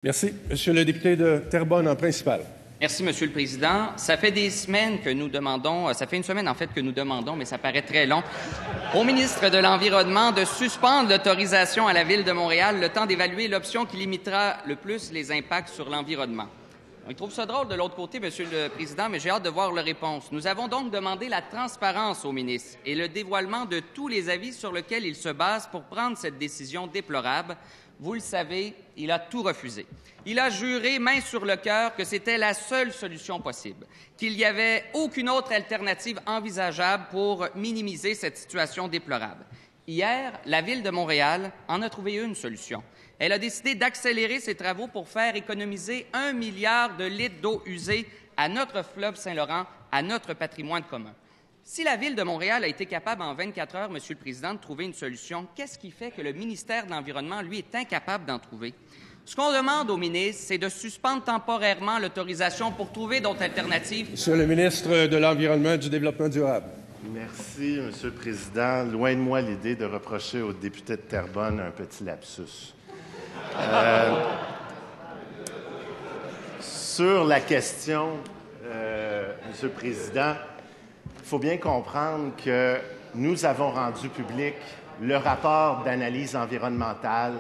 Merci. Monsieur le député de Terrebonne, en principal. Merci, Monsieur le Président. Ça fait des semaines que nous demandons, ça fait une semaine en fait que nous demandons, mais ça paraît très long, au ministre de l'Environnement de suspendre l'autorisation à la Ville de Montréal le temps d'évaluer l'option qui limitera le plus les impacts sur l'environnement. On trouve ça drôle de l'autre côté, Monsieur le Président, mais j'ai hâte de voir leur réponse. Nous avons donc demandé la transparence au ministre et le dévoilement de tous les avis sur lesquels il se base pour prendre cette décision déplorable. Vous le savez, il a tout refusé. Il a juré, main sur le cœur, que c'était la seule solution possible, qu'il n'y avait aucune autre alternative envisageable pour minimiser cette situation déplorable. Hier, la Ville de Montréal en a trouvé une solution. Elle a décidé d'accélérer ses travaux pour faire économiser 1 milliard de litres d'eau usée à notre fleuve Saint-Laurent, à notre patrimoine commun. Si la Ville de Montréal a été capable en 24 heures, Monsieur le Président, de trouver une solution, qu'est-ce qui fait que le ministère de l'Environnement, lui, est incapable d'en trouver? Ce qu'on demande au ministre, c'est de suspendre temporairement l'autorisation pour trouver d'autres alternatives. Monsieur le ministre de l'Environnement et du Développement durable. Merci, Monsieur le Président. Loin de moi l'idée de reprocher au député de Terrebonne un petit lapsus. Sur la question, Monsieur le Président, il faut bien comprendre que nous avons rendu public le rapport d'analyse environnementale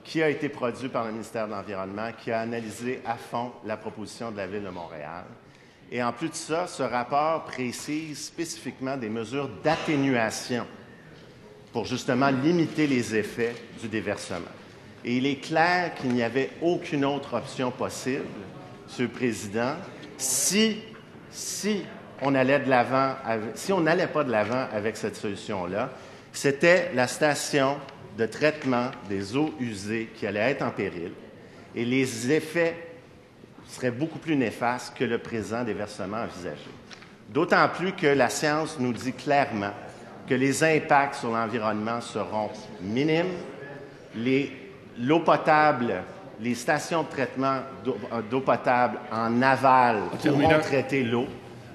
qui a été produit par le ministère de l'Environnement, qui a analysé à fond la proposition de la Ville de Montréal. Et en plus de ça, ce rapport précise spécifiquement des mesures d'atténuation pour justement limiter les effets du déversement. Et il est clair qu'il n'y avait aucune autre option possible, Monsieur le Président, si on n'allait pas de l'avant avec cette solution-là, c'était la station de traitement des eaux usées qui allait être en péril et les effets seraient beaucoup plus néfastes que le présent déversement envisagé. D'autant plus que la science nous dit clairement que les impacts sur l'environnement seront minimes. L'eau potable, les stations de traitement d'eau potable en aval pourront traiter l'eau.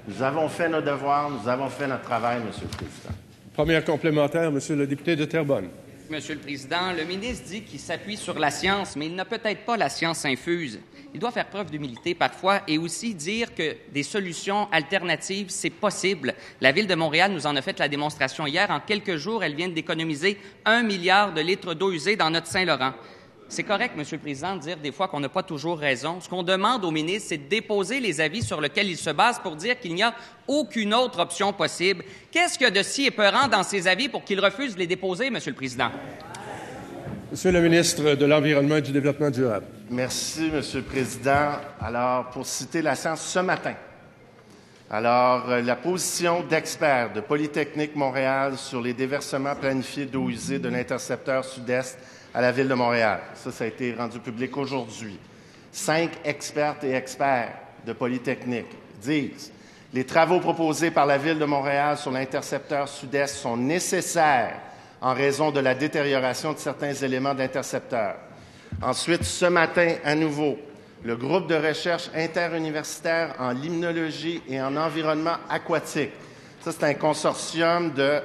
Nous avons fait nos devoirs, nous avons fait notre travail, Monsieur le Président. Première complémentaire, Monsieur le député de Terrebonne. Monsieur le Président, le ministre dit qu'il s'appuie sur la science, mais il n'a peut-être pas la science infuse. Il doit faire preuve d'humilité parfois et aussi dire que des solutions alternatives, c'est possible. La Ville de Montréal nous en a fait la démonstration hier. En quelques jours, elle vient d'économiser 1 milliard de litres d'eau usée dans notre Saint-Laurent. C'est correct, Monsieur le Président, de dire des fois qu'on n'a pas toujours raison. Ce qu'on demande au ministre, c'est de déposer les avis sur lesquels il se base pour dire qu'il n'y a aucune autre option possible. Qu'est-ce qu'il y a de si épeurant dans ces avis pour qu'il refuse de les déposer, Monsieur le Président? Monsieur le ministre de l'Environnement et du Développement durable. Merci, Monsieur le Président. Alors, pour citer la science ce matin, la position d'experts de Polytechnique Montréal sur les déversements planifiés d'eau usée de l'intercepteur sud-est à la Ville de Montréal. Ça a été rendu public aujourd'hui. 5 expertes et experts de Polytechnique disent « Les travaux proposés par la Ville de Montréal sur l'intercepteur sud-est sont nécessaires en raison de la détérioration de certains éléments de l'intercepteur. » Ensuite, ce matin, à nouveau, le groupe de recherche interuniversitaire en limnologie et en environnement aquatique. Ça, c'est un consortium de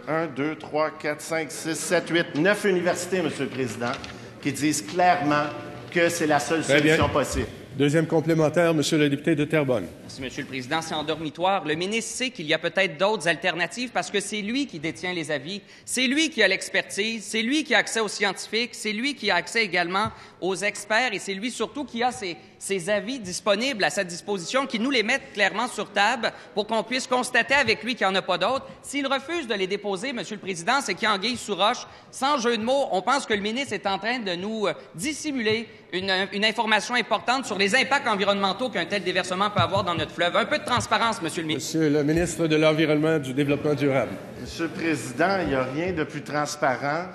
1, 2, 3, 4, 5, 6, 7, 8, 9 universités, Monsieur le Président, qui disent clairement que c'est la seule solution possible. Deuxième complémentaire, Monsieur le député de Terrebonne. Merci, Monsieur le Président. C'est en dormitoire. Le ministre sait qu'il y a peut-être d'autres alternatives parce que c'est lui qui détient les avis, c'est lui qui a l'expertise, c'est lui qui a accès aux scientifiques, c'est lui qui a accès également aux experts et c'est lui surtout qui a ces avis disponibles à sa disposition, qui nous les mettent clairement sur table pour qu'on puisse constater avec lui qu'il n'y en a pas d'autres. S'il refuse de les déposer, Monsieur le Président, c'est qu'il y a anguille sous roche. Sans jeu de mots, on pense que le ministre est en train de nous dissimuler une information importante sur les impacts environnementaux qu'un tel déversement peut avoir dans notre fleuve. Un peu de transparence, Monsieur le ministre. Monsieur le ministre de l'Environnement et du Développement durable. Monsieur le Président, il n'y a rien de plus transparent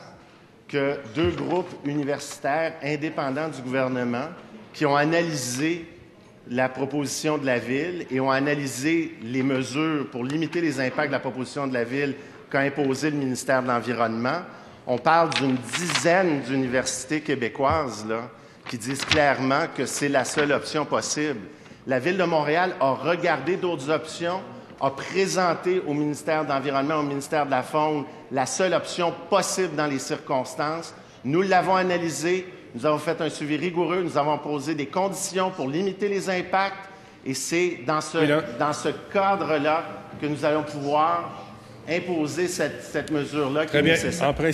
que 2 groupes universitaires indépendants du gouvernement qui ont analysé la proposition de la Ville et ont analysé les mesures pour limiter les impacts de la proposition de la Ville qu'a imposé le ministère de l'Environnement. On parle d'une dizaine d'universités québécoises là, qui disent clairement que c'est la seule option possible. La Ville de Montréal a regardé d'autres options, a présenté au ministère de l'Environnement, au ministère de la Faune, la seule option possible dans les circonstances. Nous l'avons analysée. Nous avons fait un suivi rigoureux. Nous avons posé des conditions pour limiter les impacts. Et c'est dans ce cadre-là que nous allons pouvoir imposer cette mesure-là qui est nécessaire.